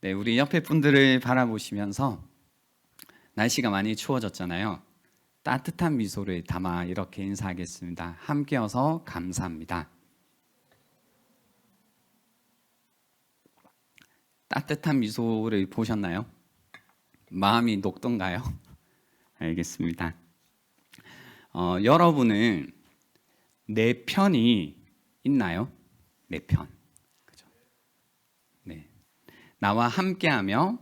네, 우리 옆에 분들을 바라보시면서 날씨가 많이 추워졌잖아요. 따뜻한 미소를 담아 이렇게 인사하겠습니다. 함께여서 감사합니다. 따뜻한 미소를 보셨나요? 마음이 녹던가요? 알겠습니다. 여러분은 내 편이 있나요? 내 편. 그죠? 네. 나와 함께하며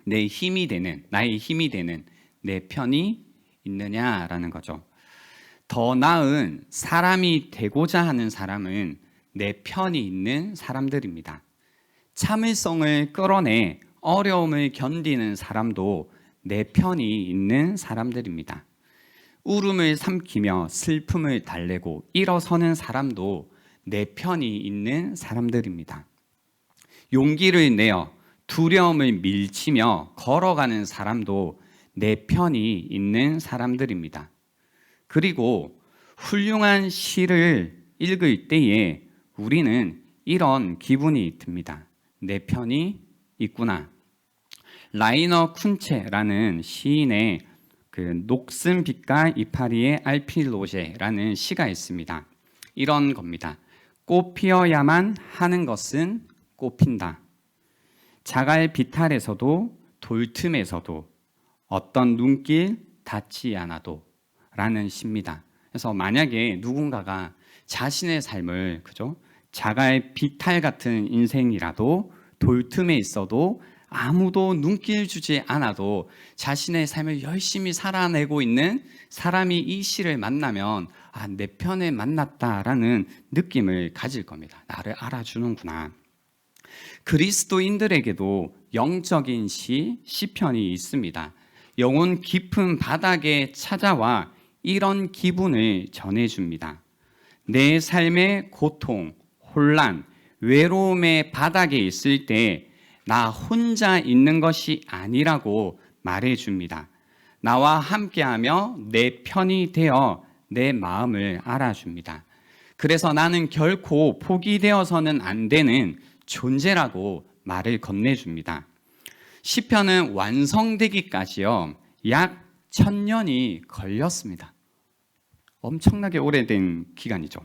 나의 힘이 되는 내 편이 있느냐라는 거죠. 더 나은 사람이 되고자 하는 사람은 내 편이 있는 사람들입니다. 참을성을 끌어내 어려움을 견디는 사람도 내 편이 있는 사람들입니다. 울음을 삼키며 슬픔을 달래고 일어서는 사람도 내 편이 있는 사람들입니다. 용기를 내어 두려움을 밀치며 걸어가는 사람도 내 편이 있는 사람들입니다. 그리고 훌륭한 시를 읽을 때에 우리는 이런 기분이 듭니다. 내 편이 있구나. 라이너 쿤체라는 시인의 녹슨 빛과 이파리의 알필로제라는 시가 있습니다. 이런 겁니다. 꽃 피어야만 하는 것은 꽃핀다. 자갈 비탈에서도 돌틈에서도 어떤 눈길 닿지 않아도 라는 시입니다. 그래서 만약에 누군가가 자신의 삶을 자갈 비탈 같은 인생이라도 돌틈에 있어도 아무도 눈길 주지 않아도 자신의 삶을 열심히 살아내고 있는 사람이 이 시를 만나면 내 편에 만났다라는 느낌을 가질 겁니다. 나를 알아주는구나. 그리스도인들에게도 영적인 시편이 있습니다. 영혼 깊은 바닥에 찾아와 이런 기분을 전해줍니다. 내 삶의 고통, 혼란, 외로움의 바닥에 있을 때 나 혼자 있는 것이 아니라고 말해줍니다. 나와 함께하며 내 편이 되어 내 마음을 알아줍니다. 그래서 나는 결코 포기되어서는 안 되는 존재라고 말을 건네줍니다. 시편은 완성되기까지요 약 1000년이 걸렸습니다. 엄청나게 오래된 기간이죠.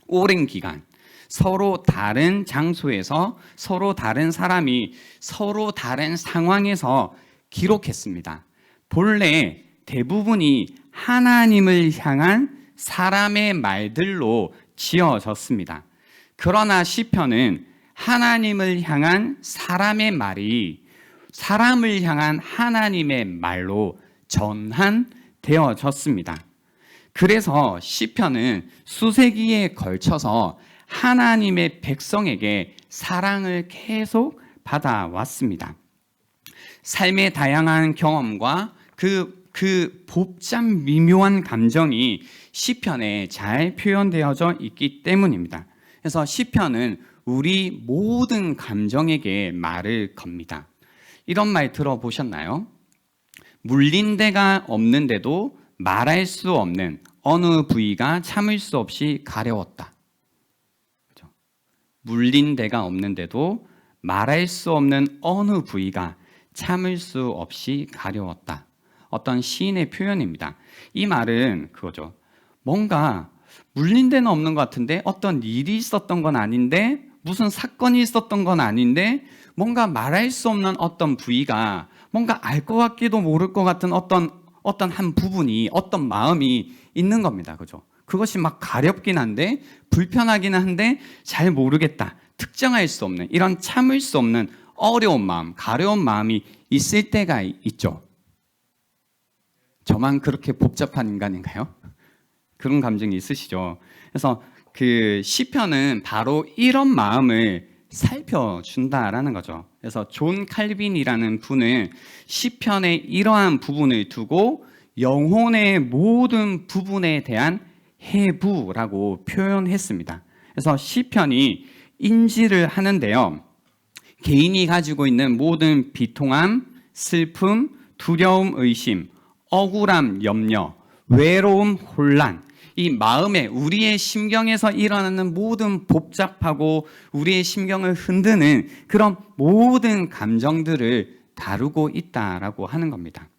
오랜 기간. 서로 다른 장소에서 서로 다른 사람이 서로 다른 상황에서 기록했습니다. 본래 대부분이 하나님을 향한 사람의 말들로 지어졌습니다. 그러나 시편은 하나님을 향한 사람의 말이 사람을 향한 하나님의 말로 전환되어졌습니다. 그래서 시편은 수세기에 걸쳐서 하나님의 백성에게 사랑을 계속 받아왔습니다. 삶의 다양한 경험과 그 복잡 미묘한 감정이 시편에 잘 표현되어져 있기 때문입니다. 그래서 시편은 우리 모든 감정에게 말을 겁니다. 이런 말 들어보셨나요? 물린 데가 없는데도 말할 수 없는 어느 부위가 참을 수 없이 가려웠다. 그렇죠? 물린 데가 없는데도 말할 수 없는 어느 부위가 참을 수 없이 가려웠다. 어떤 시인의 표현입니다. 이 말은 그거죠. 뭔가 물린 데는 없는 것 같은데 어떤 일이 있었던 건 아닌데 무슨 사건이 있었던 건 아닌데 뭔가 말할 수 없는 어떤 부위가 뭔가 알 것 같기도 모를 것 같은 어떤 한 부분이 어떤 마음이 있는 겁니다. 그죠? 그것이 막 가렵긴 한데 불편하긴 한데 잘 모르겠다. 특정할 수 없는 이런 참을 수 없는 어려운 마음, 가려운 마음이 있을 때가 있죠. 저만 그렇게 복잡한 인간인가요? 그런 감정이 있으시죠? 그래서 그 시편은 바로 이런 마음을 살펴준다라는 거죠. 그래서 존 칼빈이라는 분은 시편의 이러한 부분을 두고 영혼의 모든 부분에 대한 해부라고 표현했습니다. 그래서 시편이 인지를 하는데요. 개인이 가지고 있는 모든 비통함, 슬픔, 두려움, 의심, 억울함, 염려, 외로움, 혼란 이 마음에 우리의 심경에서 일어나는 모든 복잡하고 우리의 심경을 흔드는 그런 모든 감정들을 다루고 있다라고 하는 겁니다.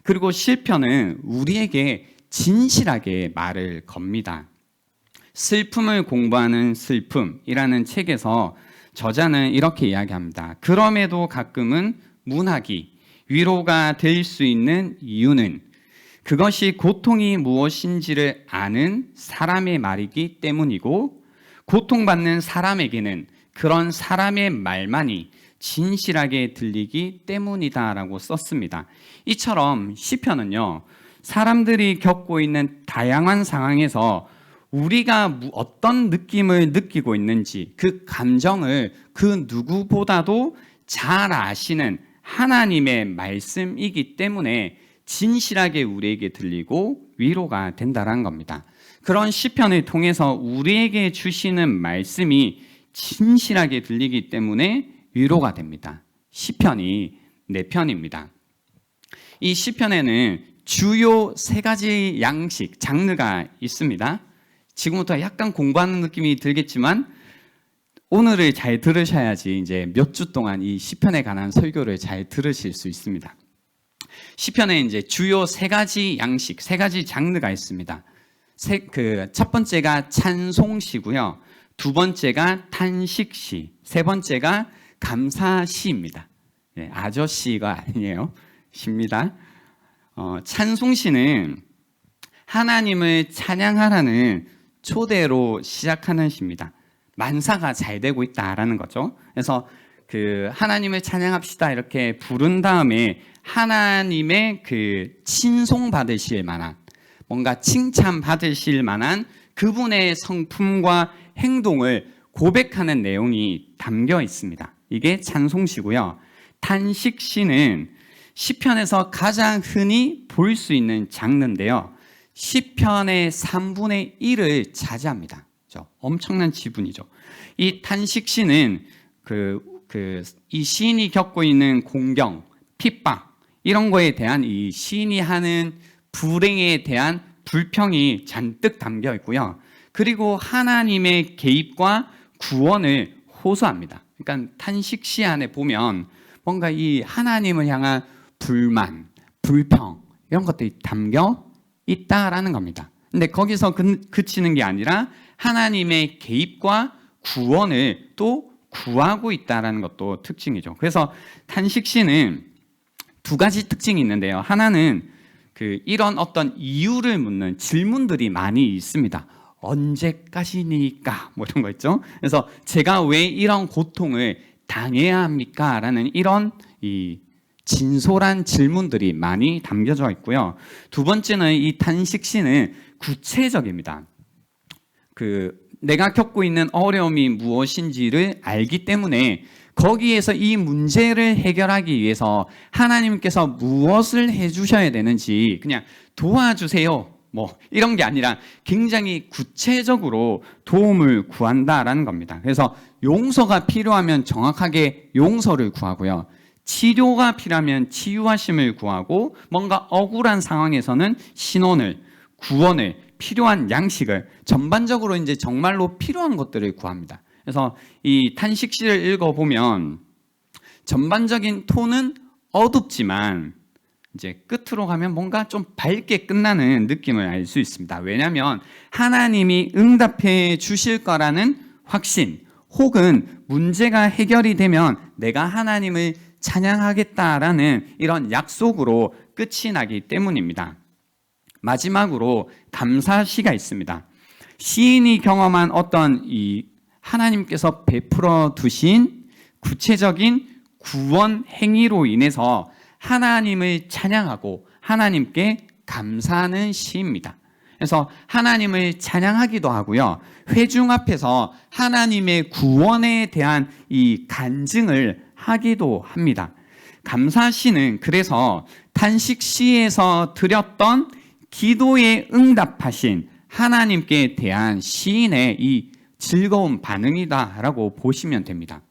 그리고 시편은 우리에게 진실하게 말을 겁니다. 슬픔을 공부하는 슬픔이라는 책에서 저자는 이렇게 이야기합니다. 그럼에도 가끔은 문학이 위로가 될 수 있는 이유는 그것이 고통이 무엇인지를 아는 사람의 말이기 때문이고, 고통받는 사람에게는 그런 사람의 말만이 진실하게 들리기 때문이다라고 썼습니다. 이처럼 시편은요, 사람들이 겪고 있는 다양한 상황에서 우리가 어떤 느낌을 느끼고 있는지 그 감정을 그 누구보다도 잘 아시는 하나님의 말씀이기 때문에 진실하게 우리에게 들리고 위로가 된다는 겁니다. 그런 시편을 통해서 우리에게 주시는 말씀이 진실하게 들리기 때문에 위로가 됩니다. 시편이 4편입니다. 이 시편에는 주요 3가지 양식, 장르가 있습니다. 지금부터 약간 공부하는 느낌이 들겠지만 오늘을 잘 들으셔야지 이제 몇 주 동안 이 시편에 관한 설교를 잘 들으실 수 있습니다. 시편에 이제 주요 3가지 양식, 3가지 장르가 있습니다. 첫 번째가 찬송시고요. 2번째가 탄식시, 3번째가 감사시입니다. 네, 아저씨가 아니에요. 시입니다. 찬송시는 하나님을 찬양하라는 초대로 시작하는 시입니다. 만사가 잘 되고 있다라는 거죠. 그래서 하나님을 찬양합시다 이렇게 부른 다음에 하나님의 칭송 받으실 만한, 뭔가 칭찬 받으실 만한 그분의 성품과 행동을 고백하는 내용이 담겨 있습니다. 이게 찬송시고요. 탄식시는 시편에서 가장 흔히 볼 수 있는 장르인데요. 시편의 3분의 1을 차지합니다. 엄청난 지분이죠. 이 탄식시는 이 시인이 겪고 있는 공경, 핍박 이런 거에 대한 이 시인이 하는 불행에 대한 불평이 잔뜩 담겨 있고요. 그리고 하나님의 개입과 구원을 호소합니다. 그러니까 탄식시 안에 보면 뭔가 이 하나님을 향한 불만, 불평 이런 것들이 담겨 있다라는 겁니다. 근데 거기서 그치는 게 아니라 하나님의 개입과 구원을 또 구하고 있다라는 것도 특징이죠. 그래서 탄식시는 2가지 특징이 있는데요. 하나는 이런 어떤 이유를 묻는 질문들이 많이 있습니다. 언제까지니까 뭐 이런 거 있죠. 그래서 제가 왜 이런 고통을 당해야 합니까? 라는 이런 이 진솔한 질문들이 많이 담겨져 있고요. 2번째는 이 탄식시는 구체적입니다. 내가 겪고 있는 어려움이 무엇인지를 알기 때문에 거기에서 이 문제를 해결하기 위해서 하나님께서 무엇을 해주셔야 되는지 그냥 도와주세요 뭐 이런 게 아니라 굉장히 구체적으로 도움을 구한다라는 겁니다. 그래서 용서가 필요하면 정확하게 용서를 구하고요. 치료가 필요하면 치유하심을 구하고, 뭔가 억울한 상황에서는 신원을, 구원을, 필요한 양식을, 전반적으로 이제 정말로 필요한 것들을 구합니다. 그래서 이 탄식시를 읽어보면 전반적인 톤은 어둡지만 이제 끝으로 가면 뭔가 좀 밝게 끝나는 느낌을 알 수 있습니다. 왜냐하면 하나님이 응답해 주실 거라는 확신, 혹은 문제가 해결이 되면 내가 하나님을 찬양하겠다라는 이런 약속으로 끝이 나기 때문입니다. 마지막으로 감사시가 있습니다. 시인이 경험한 어떤 이 하나님께서 베풀어 두신 구체적인 구원 행위로 인해서 하나님을 찬양하고 하나님께 감사하는 시입니다. 그래서 하나님을 찬양하기도 하고요. 회중 앞에서 하나님의 구원에 대한 이 간증을 하기도 합니다. 감사시는 그래서 탄식시에서 드렸던 기도에 응답하신 하나님께 대한 시인의 이 즐거운 반응이다라고 보시면 됩니다.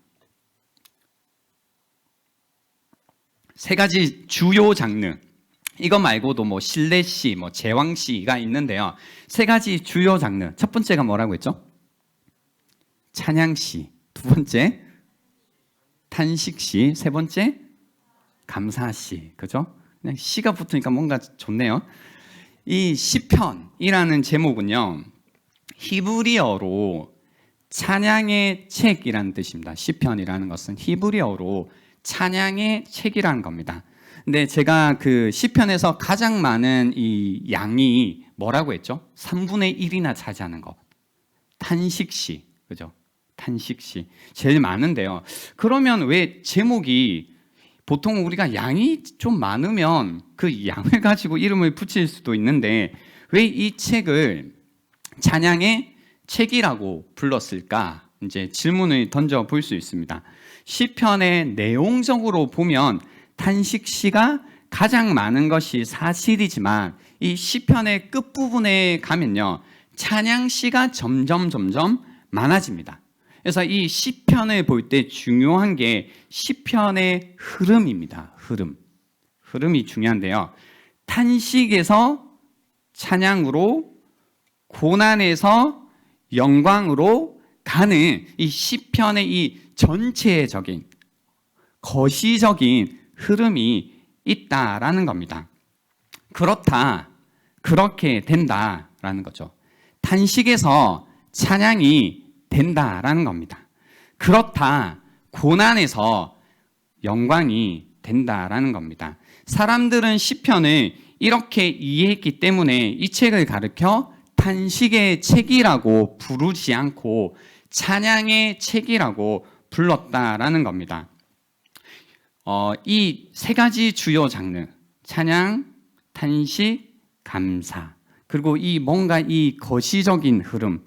3가지 주요 장르, 이거 말고도 뭐 신뢰시, 뭐 제왕시가 있는데요. 세 가지 주요 장르. 첫 번째가 뭐라고 했죠? 찬양시. 두 번째 탄식시. 세 번째 감사시. 그죠? 그냥 시가 붙으니까 뭔가 좋네요. 이 시편이라는 제목은요, 히브리어로 찬양의 책이라는 뜻입니다. 시편이라는 것은 히브리어로 찬양의 책이라는 겁니다. 근데 제가 그 시편에서 가장 많은 이 양이 뭐라고 했죠? 3분의 1이나 차지하는 것. 탄식시. 그죠? 탄식시. 제일 많은데요. 그러면 왜 제목이, 보통 우리가 양이 좀 많으면 그 양을 가지고 이름을 붙일 수도 있는데 왜 이 책을 찬양의 책이라고 불렀을까? 이제 질문을 던져 볼 수 있습니다. 시편의 내용적으로 보면 탄식시가 가장 많은 것이 사실이지만 이 시편의 끝부분에 가면요, 찬양시가 점점 많아집니다. 그래서 이 시편을 볼 때 중요한 게 시편의 흐름입니다. 흐름이 중요한데요. 탄식에서 찬양으로, 고난에서 영광으로 가는 이 시편의 이 전체적인 거시적인 흐름이 있다라는 겁니다. 그렇다, 그렇게 된다라는 거죠. 탄식에서 찬양이 된다라는 겁니다. 그렇다, 고난에서 영광이 된다라는 겁니다. 사람들은 시편을 이렇게 이해했기 때문에 이 책을 가르쳐 탄식의 책이라고 부르지 않고 찬양의 책이라고 불렀다라는 겁니다. 이 세 가지 주요 장르, 찬양, 탄식, 감사, 그리고 이 뭔가 이 거시적인 흐름,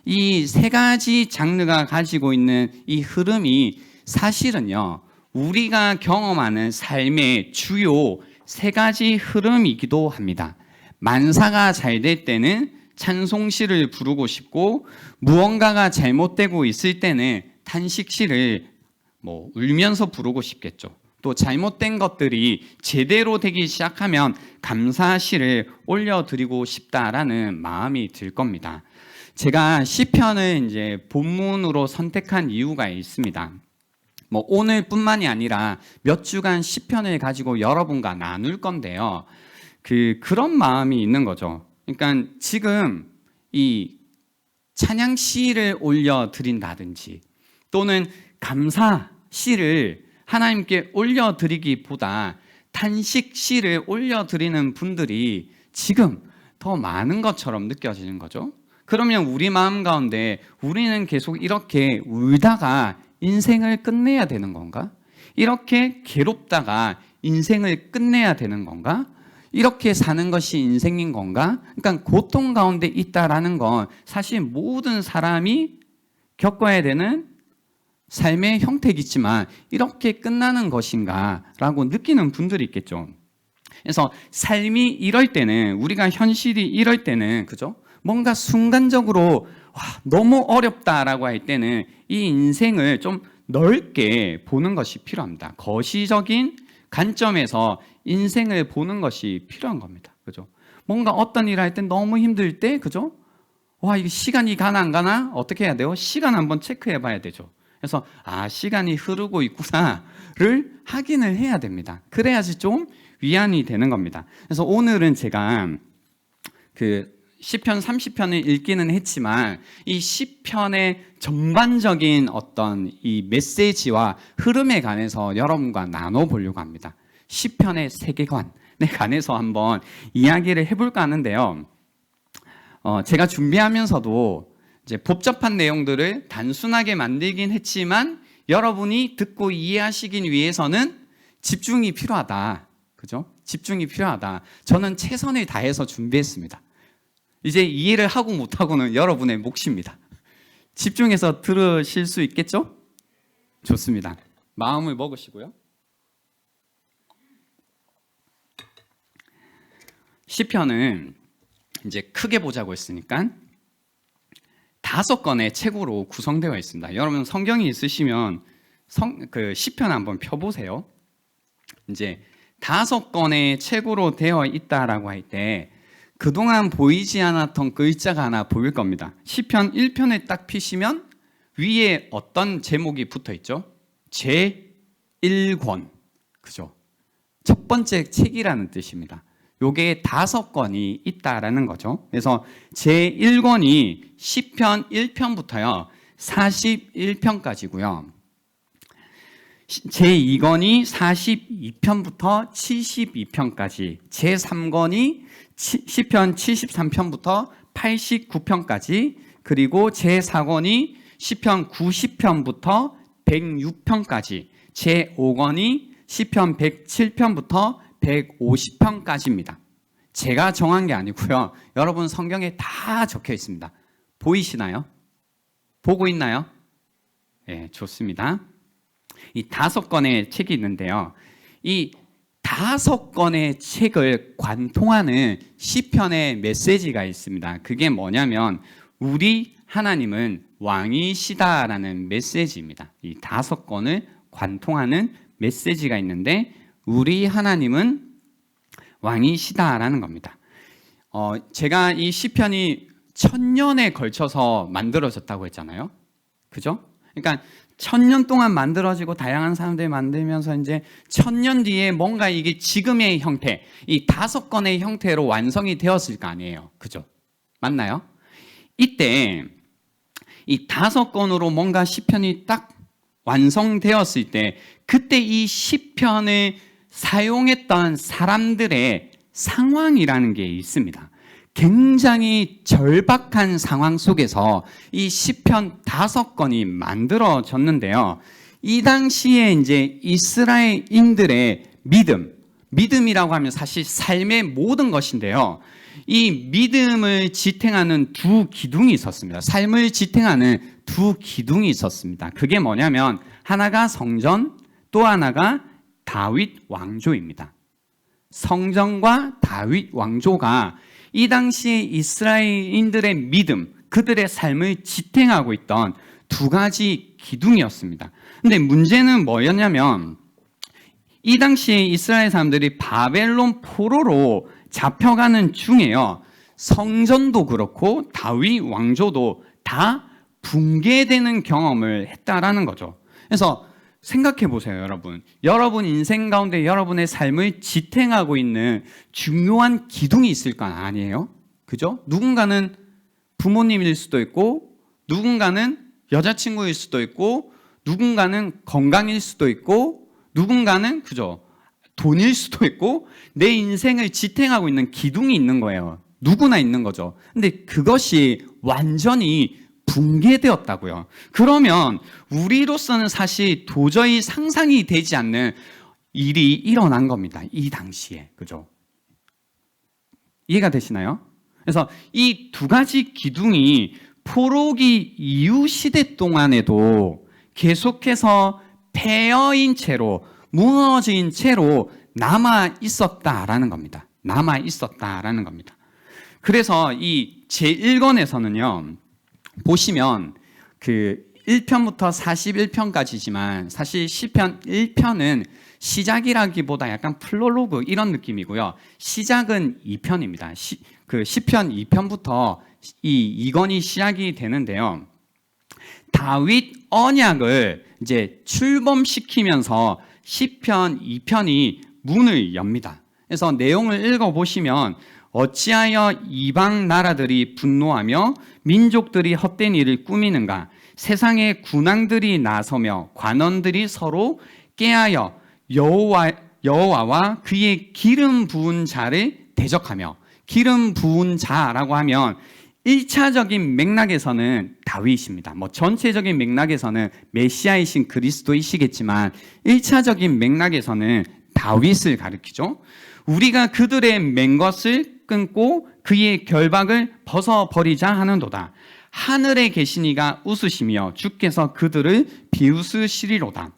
이 세 가지 장르가 가지고 있는 이 흐름이 사실은요, 우리가 경험하는 삶의 주요 세 가지 흐름이기도 합니다. 만사가 잘 될 때는 찬송시를 부르고 싶고, 무언가가 잘못되고 있을 때는 탄식시를 울면서 부르고 싶겠죠. 또 잘못된 것들이 제대로 되기 시작하면 감사시를 올려드리고 싶다라는 마음이 들 겁니다. 제가 시편을 이제 본문으로 선택한 이유가 있습니다. 오늘뿐만이 아니라 몇 주간 시편을 가지고 여러분과 나눌 건데요. 그런 마음이 있는 거죠. 그러니까 지금 이 찬양시를 올려드린다든지 또는 감사시를 하나님께 올려드리기보다 탄식시를 올려드리는 분들이 지금 더 많은 것처럼 느껴지는 거죠. 그러면 우리 마음 가운데 우리는 계속 이렇게 울다가 인생을 끝내야 되는 건가? 이렇게 괴롭다가 인생을 끝내야 되는 건가? 이렇게 사는 것이 인생인 건가? 그러니까 고통 가운데 있다라는 건 사실 모든 사람이 겪어야 되는 삶의 형태이지만 이렇게 끝나는 것인가? 라고 느끼는 분들이 있겠죠. 그래서 삶이 이럴 때는, 우리가 현실이 이럴 때는, 그죠? 뭔가 순간적으로 너무 어렵다라고 할 때는 이 인생을 좀 넓게 보는 것이 필요합니다. 거시적인 관점에서 인생을 보는 것이 필요한 겁니다. 그죠? 뭔가 어떤 일을 할 때 너무 힘들 때, 그죠? 이게 시간이 가나 안 가나? 어떻게 해야 돼요? 시간 한번 체크해 봐야 되죠. 그래서 시간이 흐르고 있구나를 확인을 해야 됩니다. 그래야지 좀 위안이 되는 겁니다. 그래서 오늘은 제가 시편 30편을 읽기는 했지만 이 시편의 전반적인 어떤 이 메시지와 흐름에 관해서 여러분과 나눠보려고 합니다. 시편의 세계관에 관해서 한번 이야기를 해볼까 하는데요. 제가 준비하면서도 이제 복잡한 내용들을 단순하게 만들긴 했지만 여러분이 듣고 이해하시기 위해서는 집중이 필요하다. 그죠? 집중이 필요하다. 저는 최선을 다해서 준비했습니다. 이제 이해를 하고 못하고는 여러분의 몫입니다. 집중해서 들으실 수 있겠죠? 좋습니다. 마음을 먹으시고요. 시편은 이제 크게 보자고 했으니까 5권의 책으로 구성되어 있습니다. 여러분 성경이 있으시면 시편 한번 펴보세요. 이제 5권의 책으로 되어 있다라고 할 때 그동안 보이지 않았던 글자가 하나 보일 겁니다. 시편 1편을 딱 피시면 위에 어떤 제목이 붙어 있죠? 제1권. 그죠? 첫 번째 책이라는 뜻입니다. 요게 5권이 있다라는 거죠. 그래서 제1권이 시편 1편부터요 41편까지고요. 제2권이 42편부터 72편까지, 제3권이 시편 73편부터 89편까지, 그리고 제4권이 시편 90편부터 106편까지, 제5권이 시편 107편부터 150편까지입니다. 제가 정한 게 아니고요. 여러분 성경에 다 적혀 있습니다. 보이시나요? 보고 있나요? 네, 좋습니다. 이 5권의 책이 있는데요. 이 5권의 책을 관통하는 시편의 메시지가 있습니다. 그게 뭐냐면 우리 하나님은 왕이시다라는 메시지입니다. 이 5권을 관통하는 메시지가 있는데 우리 하나님은 왕이시다라는 겁니다. 제가 이 시편이 1000년에 걸쳐서 만들어졌다고 했잖아요. 그죠? 그러니까 1000년 동안 만들어지고 다양한 사람들이 만들면서 이제 1000년 뒤에 뭔가 이게 지금의 형태, 이 5권의 형태로 완성이 되었을 거 아니에요. 그죠? 맞나요? 이때 이 5권으로 뭔가 시편이 딱 완성되었을 때 그때 이 시편을 사용했던 사람들의 상황이라는 게 있습니다. 굉장히 절박한 상황 속에서 이 시편 5권이 만들어졌는데요. 이 당시에 이제 이스라엘인들의 믿음이라고 하면 사실 삶의 모든 것인데요. 이 믿음을 지탱하는 두 기둥이 있었습니다. 삶을 지탱하는 두 기둥이 있었습니다. 그게 뭐냐면 하나가 성전, 또 하나가 다윗 왕조입니다. 성전과 다윗 왕조가 이 당시에 이스라엘인들의 믿음, 그들의 삶을 지탱하고 있던 두 가지 기둥이었습니다. 근데 문제는 뭐였냐면 이 당시에 이스라엘 사람들이 바벨론 포로로 잡혀가는 중에요. 성전도 그렇고 다윗 왕조도 다 붕괴되는 경험을 했다라는 거죠. 그래서 생각해 보세요, 여러분. 여러분 인생 가운데 여러분의 삶을 지탱하고 있는 중요한 기둥이 있을 거 아니에요? 그죠? 누군가는 부모님일 수도 있고, 누군가는 여자친구일 수도 있고, 누군가는 건강일 수도 있고, 누군가는 그죠? 돈일 수도 있고, 내 인생을 지탱하고 있는 기둥이 있는 거예요. 누구나 있는 거죠. 근데 그것이 완전히 붕괴되었다고요. 그러면 우리로서는 사실 도저히 상상이 되지 않는 일이 일어난 겁니다. 이 당시에. 그죠? 이해가 되시나요? 그래서 이 두 가지 기둥이 포로기 이후 시대 동안에도 계속해서 폐허인 채로, 무너진 채로 남아 있었다라는 겁니다. 남아 있었다라는 겁니다. 그래서 이 제1권에서는요. 보시면 그 1편부터 41편까지지만 사실 시편 1편은 시작이라기보다 약간 플롤로그 이런 느낌이고요. 시작은 2편입니다. 그 시편 2편부터 이 2권이 시작이 되는데요. 다윗 언약을 이제 출범시키면서 시편 2편이 문을 엽니다. 그래서 내용을 읽어보시면 어찌하여 이방 나라들이 분노하며 민족들이 헛된 일을 꾸미는가? 세상의 군왕들이 나서며 관원들이 서로 깨하여 여호와와 그의 기름 부은 자를 대적하며, 기름 부은 자라고 하면 1차적인 맥락에서는 다윗입니다. 전체적인 맥락에서는 메시아이신 그리스도이시겠지만 1차적인 맥락에서는 다윗을 가리키죠. 우리가 그들의 맨 것을 끊고 그의 결박을 벗어버리자 하는도다. 하늘에 계시니가 웃으시며 주께서 그들을 비웃으시리로다.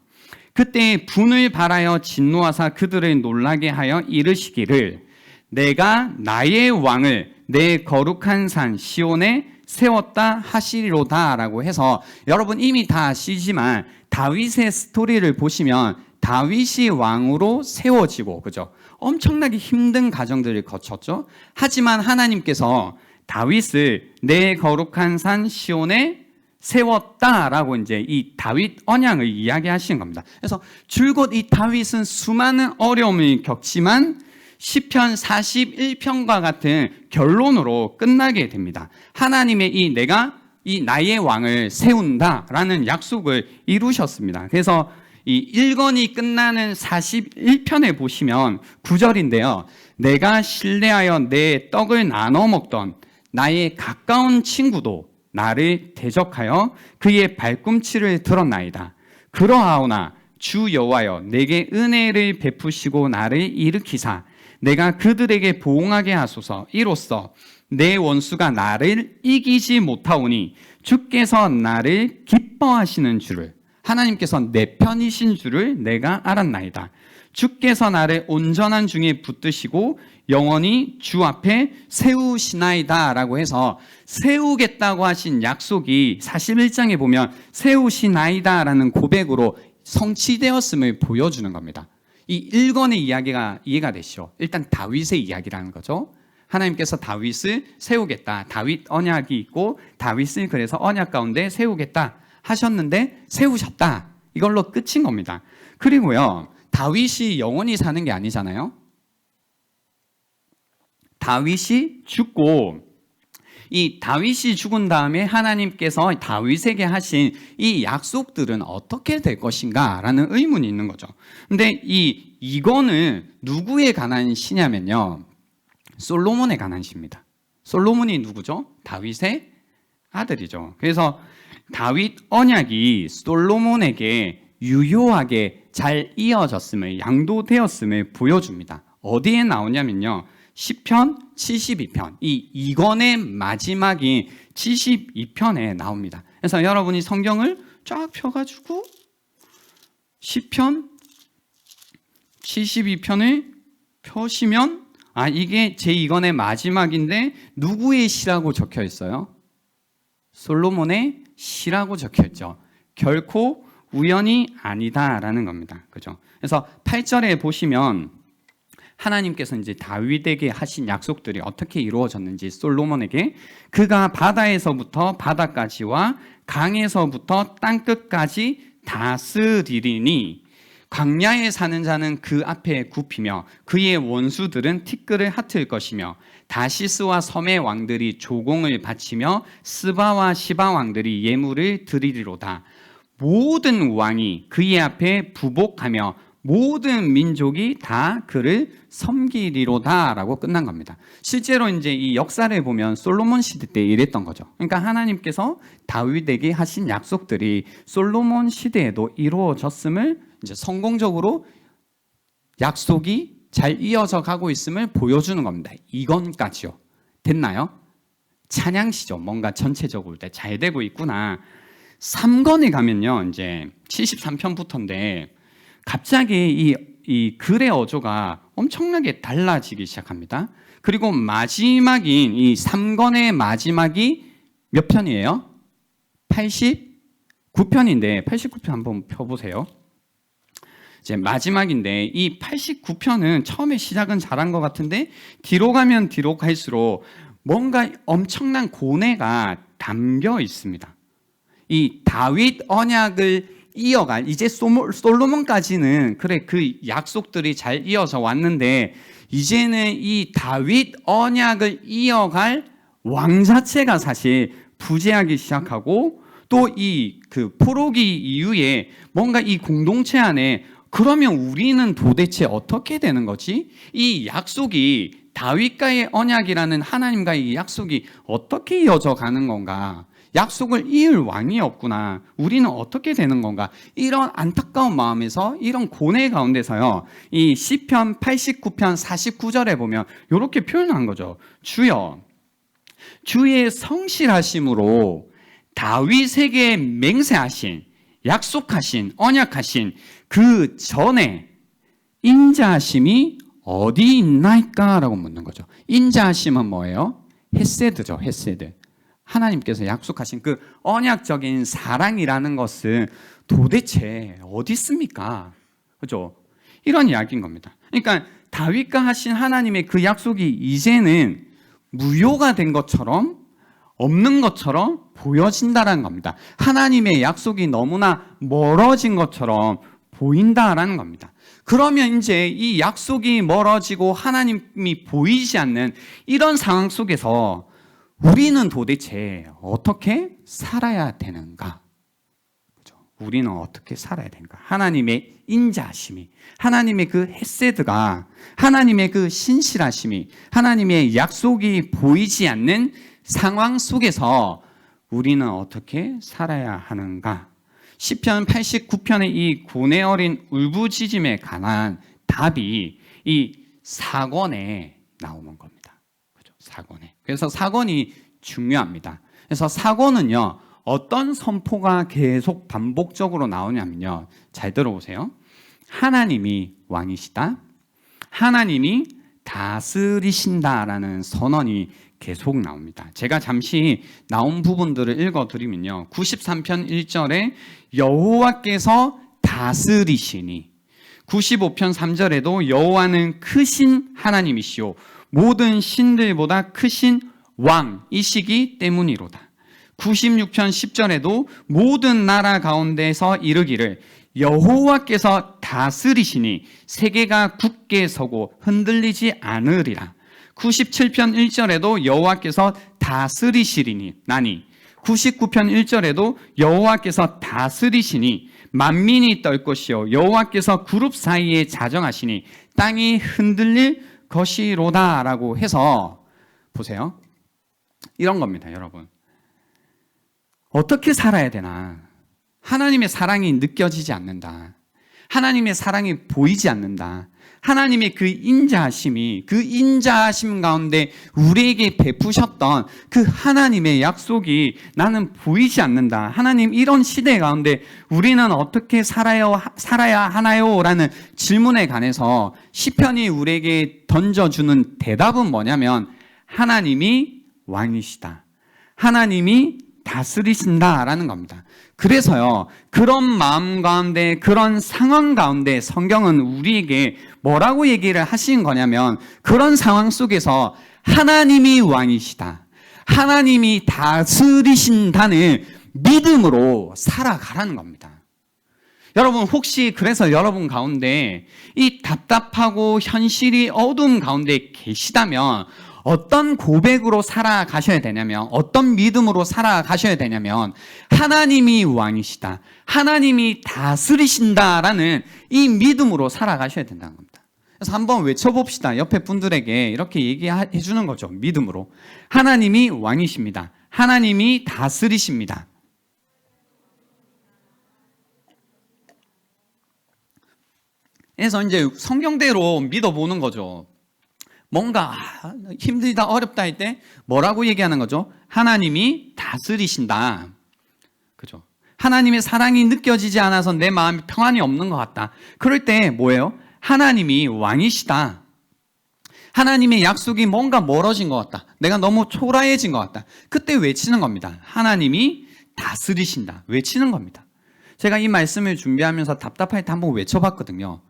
그때 분을 발하여 진노하사 그들을 놀라게 하여 이르시기를 내가 나의 왕을 내 거룩한 산 시온에 세웠다 하시리로다 라고 해서, 여러분 이미 다 아시지만 다윗의 스토리를 보시면 다윗이 왕으로 세워지고, 그죠? 엄청나게 힘든 과정들을 거쳤죠. 하지만 하나님께서 다윗을 내 거룩한 산 시온에 세웠다라고 이제 이 다윗 언약을 이야기하시는 겁니다. 그래서 줄곧 이 다윗은 수많은 어려움을 겪지만 시편 41편과 같은 결론으로 끝나게 됩니다. 하나님의 내가 나의 왕을 세운다라는 약속을 이루셨습니다. 그래서 이 1권이 끝나는 41편에 보시면 9절인데요. 내가 신뢰하여 내 떡을 나눠 먹던 나의 가까운 친구도 나를 대적하여 그의 발꿈치를 들었나이다. 그러하오나 주 여호와여 내게 은혜를 베푸시고 나를 일으키사 내가 그들에게 보응하게 하소서. 이로써 내 원수가 나를 이기지 못하오니 주께서 나를 기뻐하시는 줄을, 하나님께서 내 편이신 줄을 내가 알았나이다. 주께서 나를 온전한 중에 붙드시고 영원히 주 앞에 세우시나이다 라고 해서 세우겠다고 하신 약속이 41장에 보면 세우시나이다 라는 고백으로 성취되었음을 보여주는 겁니다. 이 1권의 이야기가 이해가 되시죠? 일단 다윗의 이야기라는 거죠. 하나님께서 다윗을 세우겠다. 다윗 언약이 있고 다윗을 그래서 언약 가운데 세우겠다 하셨는데 세우셨다. 이걸로 끝인 겁니다. 그리고요, 다윗이 영원히 사는 게 아니잖아요. 다윗이 죽고 이 다윗이 죽은 다음에 하나님께서 다윗에게 하신 이 약속들은 어떻게 될 것인가 라는 의문이 있는 거죠. 근데 이거는 누구에 관한 시냐면요, 솔로몬에 관한 시입니다. 솔로몬이 누구죠? 다윗의 아들이죠. 그래서 다윗 언약이 솔로몬에게 유효하게 잘 이어졌음을, 양도되었음을 보여줍니다. 어디에 나오냐면요, 시편 72편, 이 2권의 마지막인 72편에 나옵니다. 그래서 여러분이 성경을 쫙 펴가지고 시편 72편을 펴시면 이게 제2권의 마지막인데 누구의 시라고 적혀 있어요? 솔로몬의 시라고 적혀 있죠. 결코 우연이 아니다라는 겁니다. 그죠? 그래서 8절에 보시면 하나님께서 이제 다윗에게 하신 약속들이 어떻게 이루어졌는지, 솔로몬에게 그가 바다에서부터 바다까지와 강에서부터 땅끝까지 다스리리니 광야에 사는 자는 그 앞에 굽히며 그의 원수들은 티끌을 핫을 것이며 다시스와 섬의 왕들이 조공을 바치며 스바와 시바 왕들이 예물을 드리리로다. 모든 왕이 그의 앞에 부복하며 모든 민족이 다 그를 섬기리로다 라고 끝난 겁니다. 실제로 이제 이 역사를 보면 솔로몬 시대 때 이랬던 거죠. 그러니까 하나님께서 다윗에게 하신 약속들이 솔로몬 시대에도 이루어졌음을, 이제 성공적으로 약속이 잘 이어져 가고 있음을 보여주는 겁니다. 이건까지요. 됐나요? 찬양시죠. 뭔가 전체적으로 잘 되고 있구나. 3권에 가면요, 이제 73편부터인데 갑자기 이 글의 어조가 엄청나게 달라지기 시작합니다. 그리고 마지막인 이 3권의 마지막이 몇 편이에요? 89편인데 89편 한번 펴보세요. 이제 마지막인데 이 89편은 처음에 시작은 잘한 것 같은데 뒤로 가면 뒤로 갈수록 뭔가 엄청난 고뇌가 담겨 있습니다. 이 다윗 언약을 이어갈, 이제 솔로몬까지는 그래 그 약속들이 잘 이어져 왔는데 이제는 이 다윗 언약을 이어갈 왕 자체가 사실 부재하기 시작하고, 또 이 그 포로기 이후에 뭔가 이 공동체 안에 그러면 우리는 도대체 어떻게 되는 거지? 이 약속이 다윗과의 언약이라는 하나님과의 이 약속이 어떻게 이어져 가는 건가? 약속을 이을 왕이 없구나. 우리는 어떻게 되는 건가? 이런 안타까운 마음에서, 이런 고뇌 가운데서요, 이 시편 89편 49절에 보면 이렇게 표현한 거죠. 주여, 주의 성실하심으로 다윗에게 맹세하신, 약속하신, 언약하신 그 전에 인자하심이 어디 있나이까? 라고 묻는 거죠. 인자하심은 뭐예요? 헤세드죠, 헤세드. 하나님께서 약속하신 그 언약적인 사랑이라는 것은 도대체 어디 있습니까? 그죠? 이런 이야기인 겁니다. 그러니까 다윗과 하신 하나님의 그 약속이 이제는 무효가 된 것처럼, 없는 것처럼 보여진다라는 겁니다. 하나님의 약속이 너무나 멀어진 것처럼 보인다라는 겁니다. 그러면 이제 이 약속이 멀어지고 하나님이 보이지 않는 이런 상황 속에서 우리는 도대체 어떻게 살아야 되는가? 그죠? 우리는 어떻게 살아야 되는가? 하나님의 인자하심이, 하나님의 그 헤세드가, 하나님의 그 신실하심이, 하나님의 약속이 보이지 않는 상황 속에서 우리는 어떻게 살아야 하는가? 시편 89편의 이 고뇌 어린 울부짖음에 관한 답이 이 사권에 나오는 겁니다. 그죠? 사권에. 그래서 사권이 중요합니다. 그래서 사권은요, 어떤 선포가 계속 반복적으로 나오냐면요, 잘 들어보세요. 하나님이 왕이시다, 하나님이 다스리신다라는 선언이 계속 나옵니다. 제가 잠시 나온 부분들을 읽어드리면요, 93편 1절에 여호와께서 다스리시니, 95편 3절에도 여호와는 크신 하나님이시오 모든 신들보다 크신 왕이시기 때문이로다. 96편 10절에도 모든 나라 가운데서 이르기를 여호와께서 다스리시니 세계가 굳게 서고 흔들리지 않으리라. 97편 1절에도 여호와께서 다스리시리니 나니, 99편 1절에도 여호와께서 다스리시니 만민이 떨 것이요 여호와께서 그룹 사이에 자정하시니 땅이 흔들릴 것이로다라고 해서, 보세요, 이런 겁니다. 여러분, 어떻게 살아야 되나? 하나님의 사랑이 느껴지지 않는다, 하나님의 사랑이 보이지 않는다, 하나님의 그 인자하심이, 그 인자하심 가운데 우리에게 베푸셨던 그 하나님의 약속이 나는 보이지 않는다. 하나님, 이런 시대 가운데 우리는 어떻게 살아야 하나요? 라는 질문에 관해서 시편이 우리에게 던져주는 대답은 뭐냐면, 하나님이 왕이시다, 하나님이 다스리신다라는 겁니다. 그래서요, 그런 마음 가운데, 그런 상황 가운데 성경은 우리에게 뭐라고 얘기를 하신 거냐면, 그런 상황 속에서 하나님이 왕이시다, 하나님이 다스리신다는 믿음으로 살아가라는 겁니다. 여러분, 혹시 그래서 여러분 가운데 이 답답하고 현실이 어두운 가운데 계시다면 어떤 고백으로 살아가셔야 되냐면, 어떤 믿음으로 살아가셔야 되냐면, 하나님이 왕이시다, 하나님이 다스리신다라는 이 믿음으로 살아가셔야 된다는 겁니다. 그래서 한번 외쳐봅시다. 옆에 분들에게 이렇게 얘기해 주는 거죠. 믿음으로. 하나님이 왕이십니다, 하나님이 다스리십니다. 그래서 이제 성경대로 믿어보는 거죠. 뭔가 힘들다, 어렵다 할 때 뭐라고 얘기하는 거죠? 하나님이 다스리신다. 그죠? 하나님의 사랑이 느껴지지 않아서 내 마음에 평안이 없는 것 같다. 그럴 때 뭐예요? 하나님이 왕이시다. 하나님의 약속이 뭔가 멀어진 것 같다, 내가 너무 초라해진 것 같다. 그때 외치는 겁니다. 하나님이 다스리신다. 외치는 겁니다. 제가 이 말씀을 준비하면서 답답할 때 한번 외쳐봤거든요.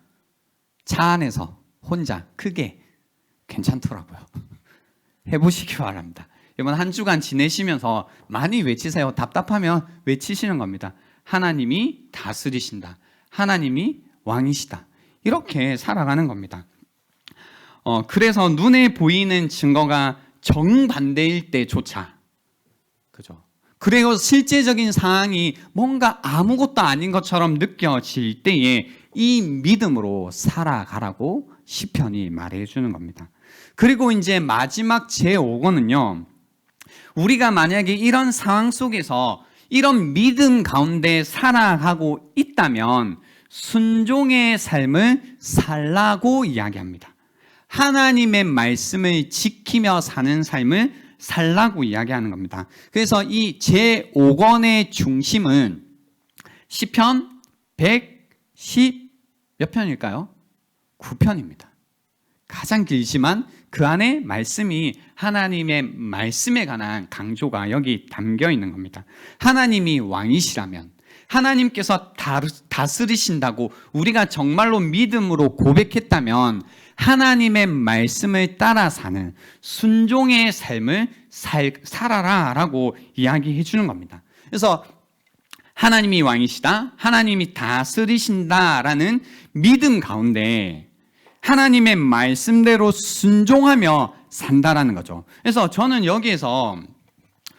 차 안에서 혼자 크게. 괜찮더라고요. 해보시기 바랍니다. 이번 한 주간 지내시면서 많이 외치세요. 답답하면 외치시는 겁니다. 하나님이 다스리신다, 하나님이 왕이시다. 이렇게 살아가는 겁니다. 그래서 눈에 보이는 증거가 정반대일 때조차, 그죠? 그리고 실제적인 상황이 뭔가 아무것도 아닌 것처럼 느껴질 때에 이 믿음으로 살아가라고 시편이 말해주는 겁니다. 그리고 이제 마지막 제5권은요, 우리가 만약에 이런 상황 속에서 이런 믿음 가운데 살아가고 있다면 순종의 삶을 살라고 이야기합니다. 하나님의 말씀을 지키며 사는 삶을 살라고 이야기하는 겁니다. 그래서 이 제5권의 중심은 시편 110 몇 편일까요? 9편입니다. 가장 길지만 그 안에 말씀이, 하나님의 말씀에 관한 강조가 여기 담겨 있는 겁니다. 하나님이 왕이시라면, 하나님께서 다스리신다고 우리가 정말로 믿음으로 고백했다면 하나님의 말씀을 따라 사는 순종의 삶을 살아라 라고 이야기해 주는 겁니다. 그래서 하나님이 왕이시다, 하나님이 다스리신다라는 믿음 가운데 하나님의 말씀대로 순종하며 산다라는 거죠. 그래서 저는 여기에서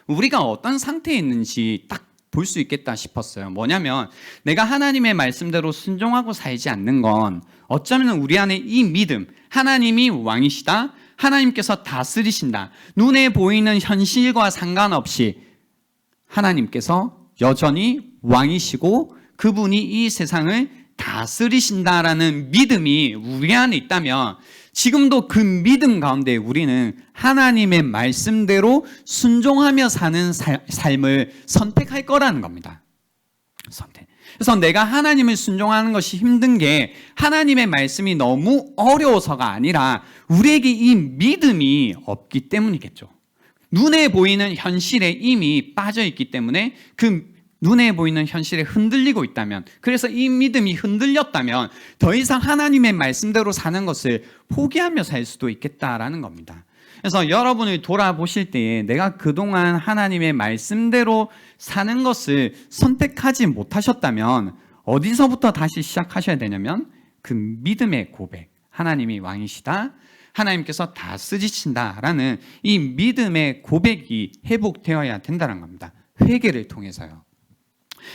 우리가 어떤 상태에 있는지 딱 볼 수 있겠다 싶었어요. 뭐냐면 내가 하나님의 말씀대로 순종하고 살지 않는 건 어쩌면 우리 안에 이 믿음, 하나님이 왕이시다, 하나님께서 다스리신다, 눈에 보이는 현실과 상관없이 하나님께서 여전히 왕이시고 그분이 이 세상을 다스리신다라는 믿음이 우리 안에 있다면 지금도 그 믿음 가운데 우리는 하나님의 말씀대로 순종하며 사는 삶을 선택할 거라는 겁니다. 선택. 그래서 내가 하나님을 순종하는 것이 힘든 게 하나님의 말씀이 너무 어려워서가 아니라 우리에게 이 믿음이 없기 때문이겠죠. 눈에 보이는 현실에 이미 빠져 있기 때문에 그 눈에 보이는 현실에 흔들리고 있다면, 그래서 이 믿음이 흔들렸다면 더 이상 하나님의 말씀대로 사는 것을 포기하며 살 수도 있겠다라는 겁니다. 그래서 여러분을 돌아보실 때에 내가 그동안 하나님의 말씀대로 사는 것을 선택하지 못하셨다면 어디서부터 다시 시작하셔야 되냐면 그 믿음의 고백, 하나님이 왕이시다, 하나님께서 다스리신다라는 이 믿음의 고백이 회복되어야 된다는 겁니다. 회개를 통해서요.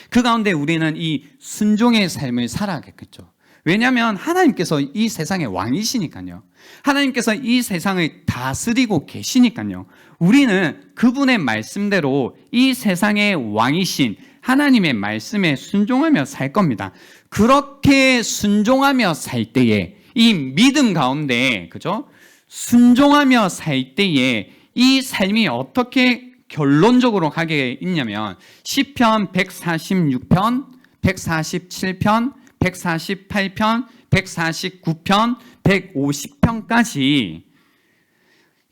그 가운데 우리는 이 순종의 삶을 살아야겠죠. 왜냐하면 하나님께서 이 세상의 왕이시니까요. 하나님께서 이 세상을 다스리고 계시니까요. 우리는 그분의 말씀대로 이 세상의 왕이신 하나님의 말씀에 순종하며 살 겁니다. 그렇게 순종하며 살 때에 이 믿음 가운데, 그죠? 순종하며 살 때에 이 삶이 어떻게 결론적으로 가게 있냐면 시편 146편, 147편, 148편, 149편, 150편까지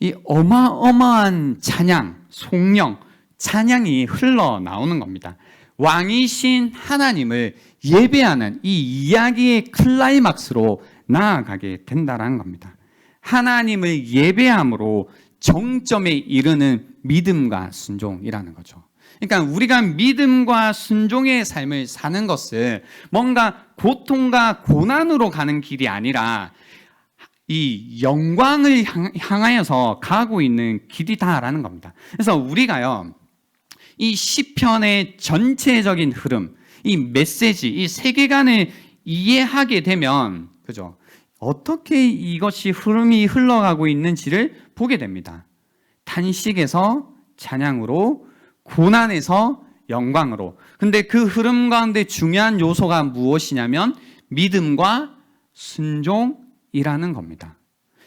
이 어마어마한 찬양, 송영, 찬양이 흘러나오는 겁니다. 왕이신 하나님을 예배하는 이 이야기의 클라이막스로 나아가게 된다는 겁니다. 하나님을 예배함으로 정점에 이르는 믿음과 순종이라는 거죠. 그러니까 우리가 믿음과 순종의 삶을 사는 것을 뭔가 고통과 고난으로 가는 길이 아니라 이 영광을 향하여서 가고 있는 길이다라는 겁니다. 그래서 우리가요, 이 시편의 전체적인 흐름, 이 메시지, 이 세계관을 이해하게 되면, 그죠? 어떻게 이것이 흐름이 흘러가고 있는지를 보게 됩니다. 탄식에서 찬양으로, 고난에서 영광으로. 근데 그 흐름 가운데 중요한 요소가 무엇이냐면 믿음과 순종이라는 겁니다.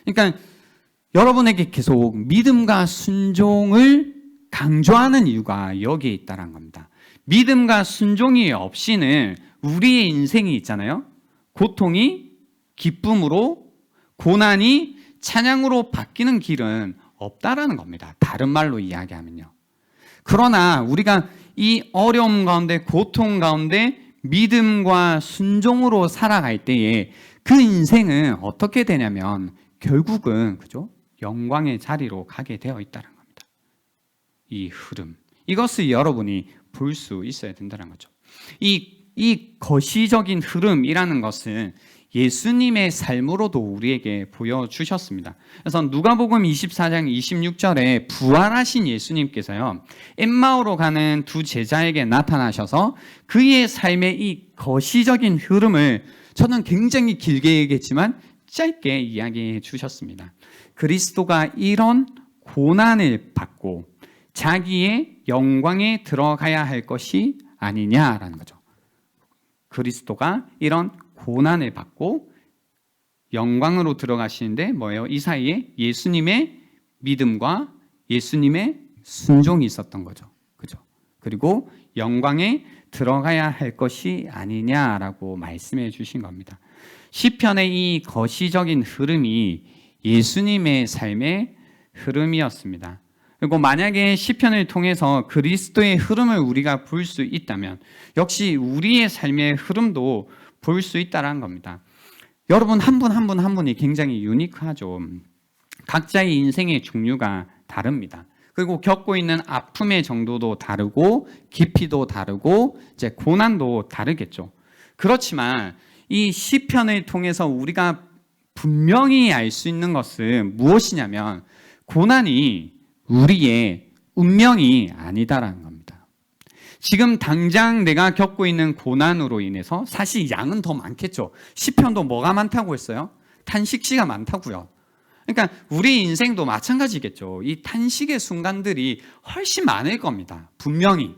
그러니까 여러분에게 계속 믿음과 순종을 강조하는 이유가 여기에 있다는 겁니다. 믿음과 순종이 없이는 우리의 인생이 있잖아요. 고통이 기쁨으로, 고난이 찬양으로 바뀌는 길은 없다라는 겁니다. 다른 말로 이야기하면요. 그러나 우리가 이 어려움 가운데, 고통 가운데 믿음과 순종으로 살아갈 때에 그 인생은 어떻게 되냐면 결국은, 그죠? 영광의 자리로 가게 되어 있다는 겁니다. 이 흐름, 이것을 여러분이 볼 수 있어야 된다는 거죠. 이 거시적인 흐름이라는 것은 예수님의 삶으로도 우리에게 보여주셨습니다. 그래서 누가복음 24장 26절에 부활하신 예수님께서요, 엠마오로 가는 두 제자에게 나타나셔서 그의 삶의 이 거시적인 흐름을 저는 굉장히 길게 얘기했지만 짧게 이야기해 주셨습니다. 그리스도가 이런 고난을 받고 자기의 영광에 들어가야 할 것이 아니냐라는 거죠. 그리스도가 이런 고난을 받고 영광으로 들어가시는데 뭐예요? 이 사이에 예수님의 믿음과 예수님의 순종이 있었던 거죠. 그죠? 그리고 영광에 들어가야 할 것이 아니냐라고 말씀해 주신 겁니다. 시편의 이 거시적인 흐름이 예수님의 삶의 흐름이었습니다. 그리고 만약에 시편을 통해서 그리스도의 흐름을 우리가 볼 수 있다면 역시 우리의 삶의 흐름도 볼 수 있다는 겁니다. 여러분 한 분 한 분 한 분이 굉장히 유니크하죠. 각자의 인생의 종류가 다릅니다. 그리고 겪고 있는 아픔의 정도도 다르고 깊이도 다르고 이제 고난도 다르겠죠. 그렇지만 이 시편을 통해서 우리가 분명히 알 수 있는 것은 무엇이냐면 고난이 우리의 운명이 아니다라는 겁니다. 지금 당장 내가 겪고 있는 고난으로 인해서 사실 양은 더 많겠죠. 시편도 뭐가 많다고 했어요? 탄식시가 많다고요. 그러니까 우리 인생도 마찬가지겠죠. 이 탄식의 순간들이 훨씬 많을 겁니다. 분명히.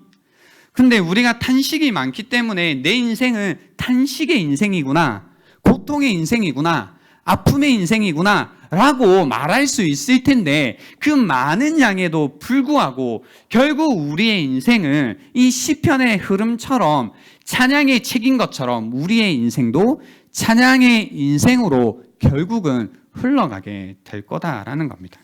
근데 우리가 탄식이 많기 때문에 내 인생은 탄식의 인생이구나, 고통의 인생이구나, 아픔의 인생이구나 라고 말할 수 있을 텐데 그 많은 양에도 불구하고 결국 우리의 인생은 이 시편의 흐름처럼 찬양의 책인 것처럼 우리의 인생도 찬양의 인생으로 결국은 흘러가게 될 거다라는 겁니다.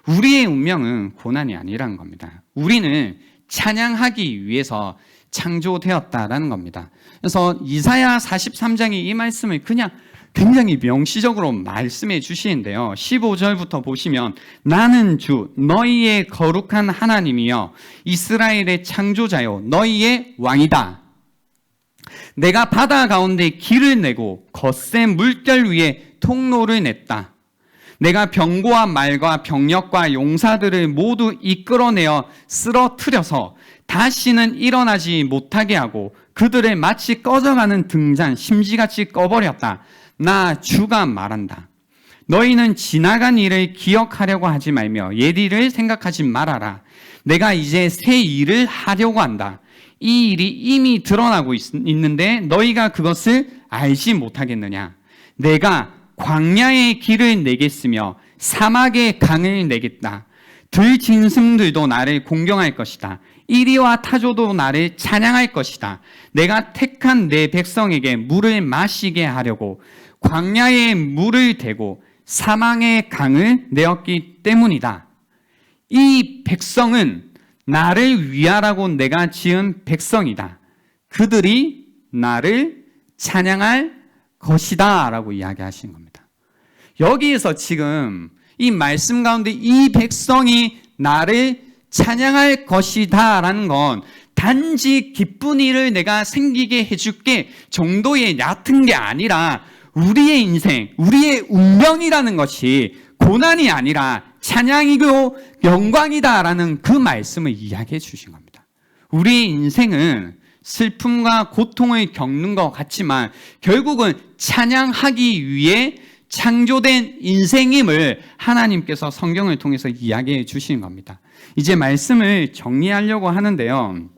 우리의 운명은 고난이 아니라는 겁니다. 우리는 찬양하기 위해서 창조되었다라는 겁니다. 그래서 이사야 43장이 이 말씀을 그냥 굉장히 명시적으로 말씀해 주시는데요. 15절부터 보시면 나는 주 너희의 거룩한 하나님이여 이스라엘의 창조자요 너희의 왕이다. 내가 바다 가운데 길을 내고 거센 물결 위에 통로를 냈다. 내가 병고와 말과 병력과 용사들을 모두 이끌어내어 쓰러뜨려서 다시는 일어나지 못하게 하고 그들을 마치 꺼져가는 등잔 심지같이 꺼버렸다. 나 주가 말한다. 너희는 지나간 일을 기억하려고 하지 말며 옛 일을 생각하지 말아라. 내가 이제 새 일을 하려고 한다. 이 일이 이미 드러나고 있는데 너희가 그것을 알지 못하겠느냐. 내가 광야의 길을 내겠으며 사막의 강을 내겠다. 들짐승들도 나를 공경할 것이다. 이리와 타조도 나를 찬양할 것이다. 내가 택한 내 백성에게 물을 마시게 하려고 광야에 물을 대고 사망의 강을 내었기 때문이다. 이 백성은 나를 위하라고 내가 지은 백성이다. 그들이 나를 찬양할 것이다 라고 이야기하시는 겁니다. 여기에서 지금 이 말씀 가운데 이 백성이 나를 찬양할 것이다 라는 건 단지 기쁜 일을 내가 생기게 해줄게 정도의 얕은 게 아니라 우리의 인생, 우리의 운명이라는 것이 고난이 아니라 찬양이고 영광이다라는 그 말씀을 이야기해 주신 겁니다. 우리의 인생은 슬픔과 고통을 겪는 것 같지만 결국은 찬양하기 위해 창조된 인생임을 하나님께서 성경을 통해서 이야기해 주시는 겁니다. 이제 말씀을 정리하려고 하는데요.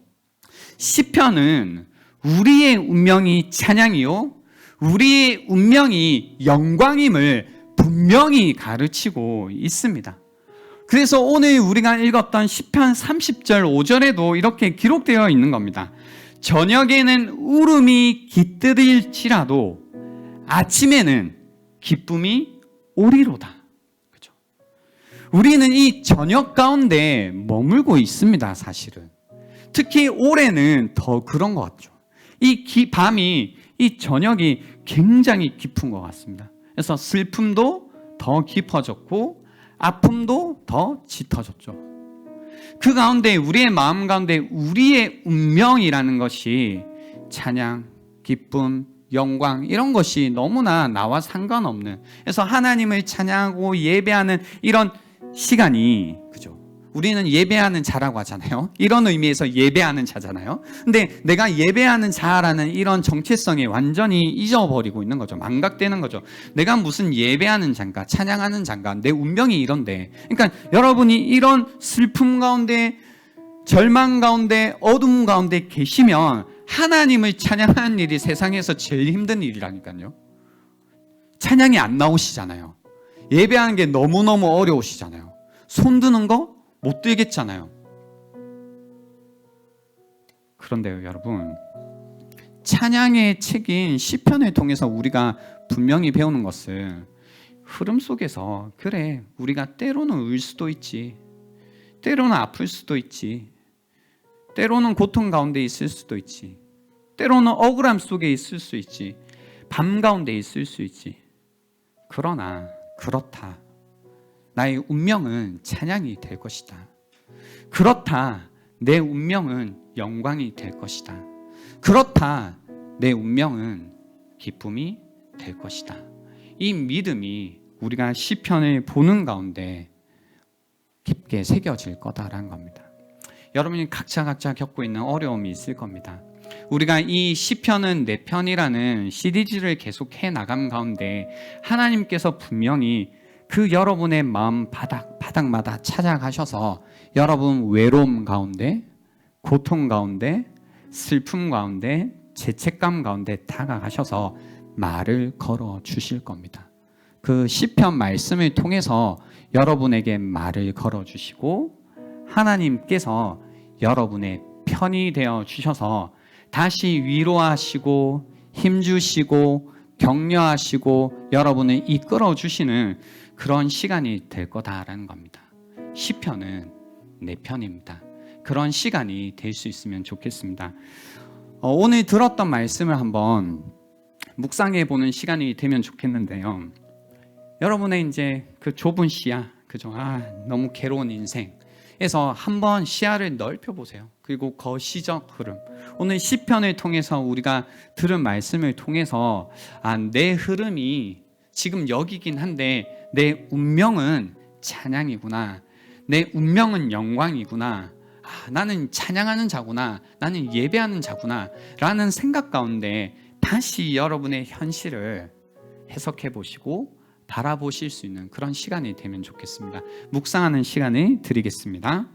시편은 우리의 운명이 찬양이요 우리의 운명이 영광임을 분명히 가르치고 있습니다. 그래서 오늘 우리가 읽었던 시편 30절 5절에도 이렇게 기록되어 있는 겁니다. 저녁에는 울음이 깃들일지라도 아침에는 기쁨이 오리로다. 그렇죠? 우리는 이 저녁 가운데 머물고 있습니다, 사실은. 특히 올해는 더 그런 것 같죠. 밤이, 이 저녁이 굉장히 깊은 것 같습니다. 그래서 슬픔도 더 깊어졌고 아픔도 더 짙어졌죠. 그 가운데 우리의 마음 가운데 우리의 운명이라는 것이 찬양, 기쁨, 영광 이런 것이 너무나 나와 상관없는, 그래서 하나님을 찬양하고 예배하는 이런 시간이, 그죠? 우리는 예배하는 자라고 하잖아요. 이런 의미에서 예배하는 자잖아요. 근데 내가 예배하는 자라는 이런 정체성이 완전히 잊어버리고 있는 거죠. 망각되는 거죠. 내가 무슨 예배하는 자인가, 찬양하는 자인가, 내 운명이 이런데. 그러니까 여러분이 이런 슬픔 가운데, 절망 가운데, 어둠 가운데 계시면 하나님을 찬양하는 일이 세상에서 제일 힘든 일이라니까요. 찬양이 안 나오시잖아요. 예배하는 게 너무너무 어려우시잖아요. 손 드는 거 못 들겠잖아요. 그런데요, 여러분, 찬양의 책인 시편을 통해서 우리가 분명히 배우는 것은 흐름 속에서, 그래, 우리가 때로는 울 수도 있지, 때로는 아플 수도 있지. 때로는 고통 가운데 있을 수도 있지. 때로는 억울함 속에 있을 수 있지. 밤 가운데 있을 수 있지. 그러나 그렇다. 나의 운명은 찬양이 될 것이다. 그렇다. 내 운명은 영광이 될 것이다. 그렇다. 내 운명은 기쁨이 될 것이다. 이 믿음이 우리가 시편을 보는 가운데 깊게 새겨질 거다라는 겁니다. 여러분이 각자 겪고 있는 어려움이 있을 겁니다. 우리가 이 시편은 내 편이라는 시리즈를 계속해 나감 가운데 하나님께서 분명히 그 여러분의 마음 바닥마다 찾아가셔서 여러분 외로움 가운데, 고통 가운데, 슬픔 가운데, 죄책감 가운데 다가가셔서 말을 걸어 주실 겁니다. 그 시편 말씀을 통해서 여러분에게 말을 걸어 주시고 하나님께서 여러분의 편이 되어 주셔서 다시 위로하시고 힘주시고 격려하시고 여러분을 이끌어 주시는 그런 시간이 될 거다라는 겁니다. 시편은 내 편입니다. 그런 시간이 될 수 있으면 좋겠습니다. 오늘 들었던 말씀을 한번 묵상해 보는 시간이 되면 좋겠는데요. 여러분의 이제 그 좁은 시야, 그죠? 너무 괴로운 인생에서 한번 시야를 넓혀 보세요. 그리고 거시적 흐름. 오늘 시편을 통해서 우리가 들은 말씀을 통해서 내 흐름이 지금 여기긴 한데 내 운명은 찬양이구나. 내 운명은 영광이구나. 나는 찬양하는 자구나. 나는 예배하는 자구나. 라는 생각 가운데 다시 여러분의 현실을 해석해 보시고 바라보실 수 있는 그런 시간이 되면 좋겠습니다. 묵상하는 시간을 드리겠습니다.